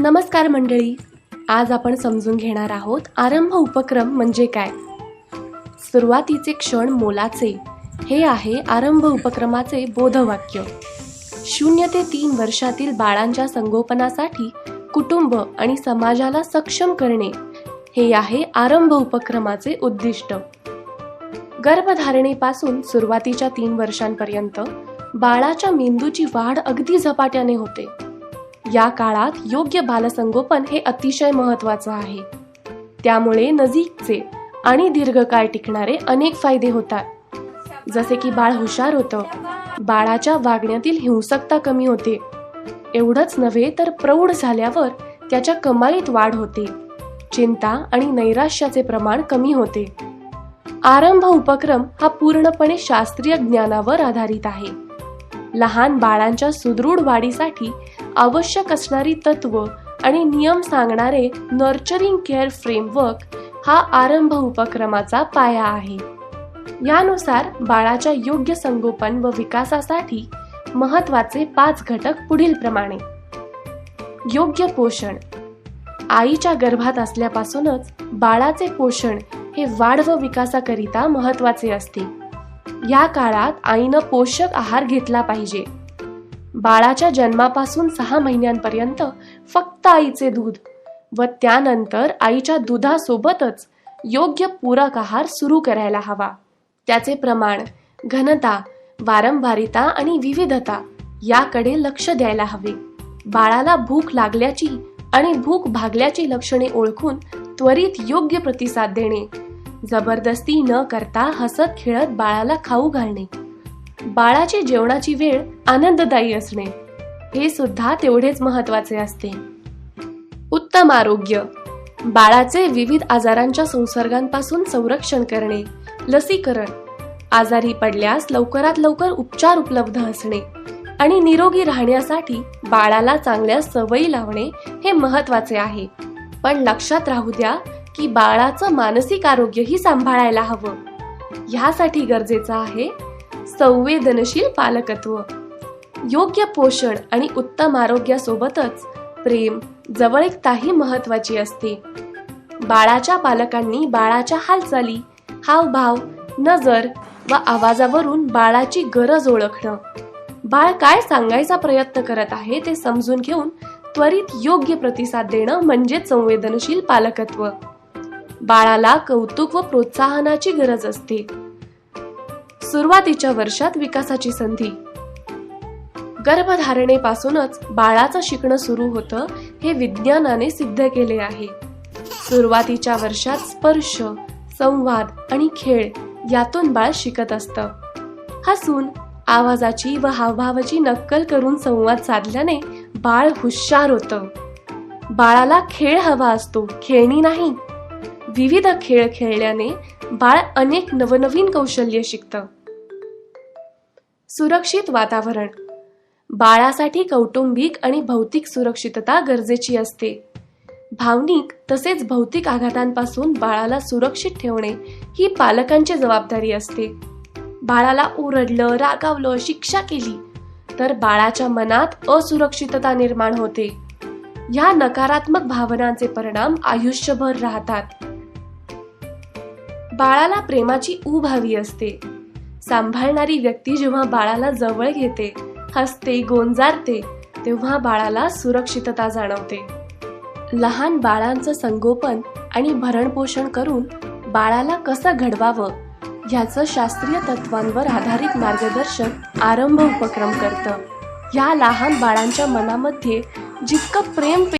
नमस्कार मंडळी, आज आपण समजून घेणार आहोत आरंभ उपक्रम म्हणजे काय. सुरुवातीचे क्षण मोलाचे हे आहे आरंभ उपक्रमाचे बोधवाक्य. 0 ते 3 वर्षातील बाळांच्या संगोपनासाठी कुटुंब आणि समाजाला सक्षम करणे हे आहे आरंभ उपक्रमाचे उद्दिष्ट. गर्भधारणेपासून सुरुवातीच्या 3 वर्षांपर्यंत बाळाच्या मेंदूची वाढ अगदी झपाट्याने होते. या काळात योग्य बालसंगोपन हे अतिशय महत्त्वाचं आहे. त्यामुळे नजीकचे आणि दीर्घकाळ टिकणारे अनेक फायदे होतात. जसे की बाळ हुशार होतं, बाळाच्या वागण्यातील हिंसकता कमी होते. एवढंच नव्हे तर प्रौढ झाल्यावर त्याच्या कमाईत वाढ होते. चिंता आणि नैराश्याचे प्रमाण कमी होते. आरंभ उपक्रम हा पूर्णपणे शास्त्रीय ज्ञानावर आधारित आहे. लहान बाळांच्या सुदृढ वाढीसाठी आवश्यक असणारी तत्व आणि नियम सांगणारे नर्चरिंग केअर फ्रेमवर्क हा आरंभ उपक्रमाचा पाया आहे. यानुसार बाळाच्या योग्य संगोपन व विकासासाठी महत्त्वाचे 5 घटक पुढील प्रमाणे. योग्य पोषण. आईच्या गर्भात असल्यापासूनच बाळाचे पोषण हे वाढ व विकासाकरिता महत्त्वाचे असते. या काळात आईनं पोषक आहार घेतला पाहिजे. बाळाच्या जन्मापासून 6 महिन्यांपर्यंत फक्त आईचे दूध व त्यानंतर आईच्या दुधासोबतच योग्य पूरक आहार सुरू करायला हवा. त्याचे प्रमाण, घनता, वारंवारिता आणि विविधता याकडे लक्ष द्यायला हवे. बाळाला भूक लागल्याची आणि भूक भागल्याची लक्षणे ओळखून त्वरित योग्य प्रतिसाद देणे. जबरदस्ती न करता हसत खेळत बाळाला खाऊ घालणे. बाळाची जेवणाची वेळ आनंददायी असणे हे सुद्धा तेवढेच महत्त्वाचे असते. उत्तम आरोग्य. बाळाचे विविध आजारांच्या संसर्गांपासून संरक्षण करणे, लसीकरण, आजारी पडल्यास लवकरात लवकर उपचार उपलब्ध असणे आणि निरोगी राहण्यासाठी बाळाला चांगल्या सवयी लावणे हे महत्त्वाचे आहे. पण लक्षात राहू द्या की बाळाचं मानसिक आरोग्यही सांभाळायला हवं. ह्यासाठी गरजेचं आहे संवेदनशील पालकत्व. योग्य पोषण आणि उत्तम आरोग्यासोबतच प्रेम, जवळीकताही महत्त्वाची असते. बाळाच्या पालकांनी बाळाच्या हालचाली, हावभाव, नजर व आवाजावरून बाळाची गरज ओळखणं, बाळ काय सांगायचा प्रयत्न करत आहे ते समजून घेऊन त्वरित योग्य प्रतिसाद देणं म्हणजे संवेदनशील पालकत्व. बाळाला कौतुक व प्रोत्साहनाची गरज असते. सुरुवातीच्या वर्षात विकासाची संधी. गर्भधारणेपासूनच बाळाचं शिकणं सुरू होतं हे विज्ञानाने सिद्ध केले आहे. सुरुवातीच्या वर्षात स्पर्श, संवाद आणि खेळ यातून बाळ शिकत असतं. हसून, आवाजाची व हावभावाची नक्कल करून संवाद साधल्याने बाळ हुशार होतं. बाळाला खेळ हवा असतो, खेळणी नाही. विविध खेळ खेळल्याने बाळ अनेक नवनवीन कौशल्य शिकतं. सुरक्षित वातावरण. बाळासाठी कौटुंबिक आणि भौतिक सुरक्षितता गरजेची असते. भावनिक तसेच भौतिक आघातांपासून बाळाला सुरक्षित ठेवणे ही पालकांची जबाबदारी असते. बाळाला ओरडलं, रागावलं, शिक्षा केली तर बाळाच्या मनात असुरक्षितता निर्माण होते. ह्या नकारात्मक भावनांचे परिणाम आयुष्यभर राहतात. बाळाला प्रेमाची ऊब हवी असते. सांभाळणारी व्यक्ती जेव्हा बाळाला जवळ घेते, हसते, गोंजारते तेव्हा बाळाला सुरक्षितता जाणवते. लहान बाळांचं संगोपन आणि भरणपोषण करून बाळाला कसं घडवावं ह्याचं शास्त्रीय तत्वांवर आधारित मार्गदर्शन आरंभ उपक्रम करतं. या लहान बाळांच्या मनामध्ये जितकं प्रेम